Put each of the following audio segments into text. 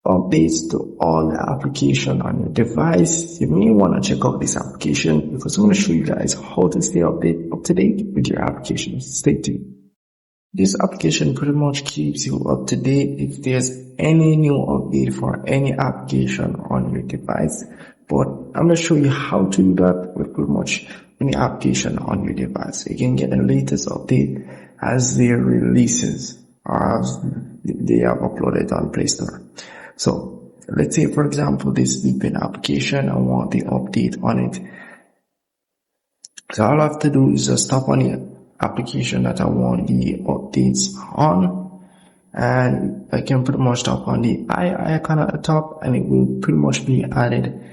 updates to all the application on your device, you may want to check out this application because I'm going to show you guys how to stay up to date with your application. Stay tuned. This application pretty much keeps you up to date if there's any new update for any application on your device. But I'm going to show you how to do that with pretty much any application on your device. You can get the latest update as they releases or as they are uploaded on Play Store. So let's say, for example, this VPN application, I want the update on it. So all I have to do is just tap on the application that I want the updates on, and I can pretty much tap on the icon at the top, and it will pretty much be added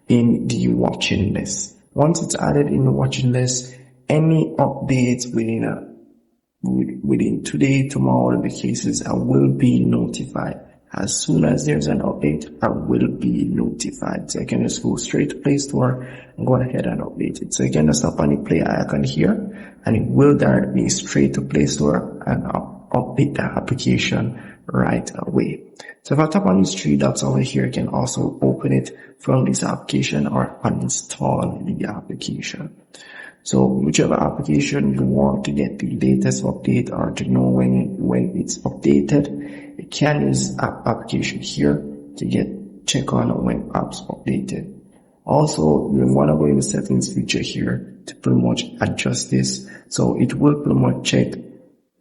in the watching list. Once it's added in the watching list, any updates within today, tomorrow, the cases, I will be notified. As soon as there's an update, I will be notified. So I can just go straight to Play Store and go ahead and update it. So you can just tap on the play icon here, and it will direct me straight to Play Store and update the application right away. So if I tap on these three dots over here, I can also open it from this application or uninstall the application. So whichever application you want to get the latest update or to know when it's updated, you can use app application here to check on when apps updated. Also, you want to go in the settings feature here to pretty much adjust this. So it will pretty much check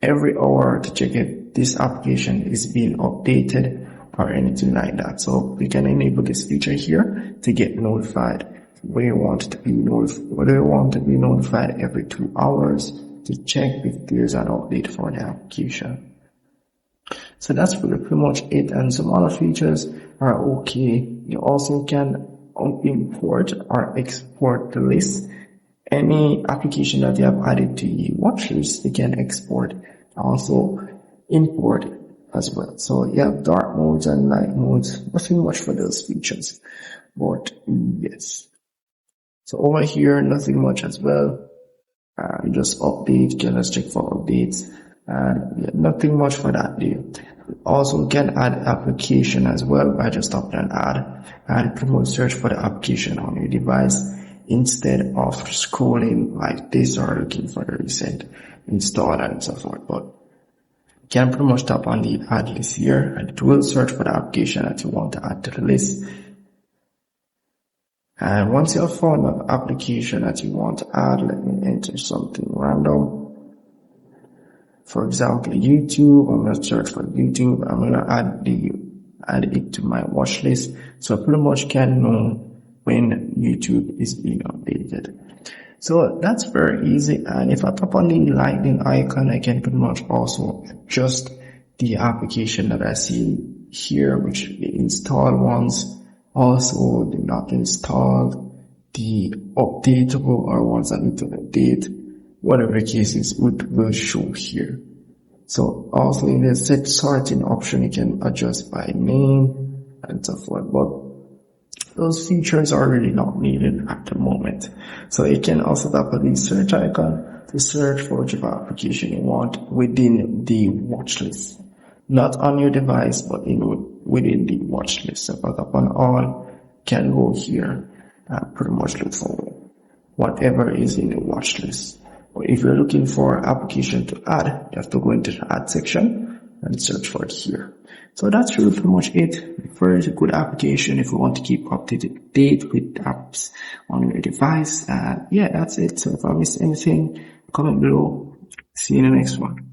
every hour to check if this application is being updated or anything like that. So we can enable this feature here to get notified whether you want to be notified every 2 hours to check if there's an update for the application. So that's pretty much it, and some other features are okay. You also can import or export the list. Any application that you have added to your watch list, you can export, also import as well. So you have dark modes and light modes, nothing much for those features, but yes. So over here, nothing much as well. You just update, can just check for updates, and nothing much for that deal. Also, can add application as well by just tapping on add and pretty much search for the application on your device instead of scrolling like this or looking for the recent install and so forth. But you can pretty much tap on the add list here, and it will search for the application that you want to add to the list. And once you have found an application that you want to add, let me enter something random. For example, YouTube. I'm going to search for YouTube. I'm going to add it to my watch list, so I pretty much can know when YouTube is being updated. So that's very easy. And if I tap on the lightning icon, I can pretty much also adjust the application that I see here, which the installed ones. Also, the not installed, the updatable or ones that need to update, whatever the case is, will show here. So also in the set sorting option, you can adjust by name and so forth, but those features are really not needed at the moment. So you can also tap on the search icon to search for whichever application you want within the watch list. Not on your device, but within the watch list. So if I tap on all, can go here and pretty much look for whatever is in the watch list. But if you're looking for application to add, you have to go into the add section and search for it here. So that's really pretty much it. Very good application if you want to keep up to date with apps on your device. And yeah, that's it. So if I missed anything, comment below. See you in the next one.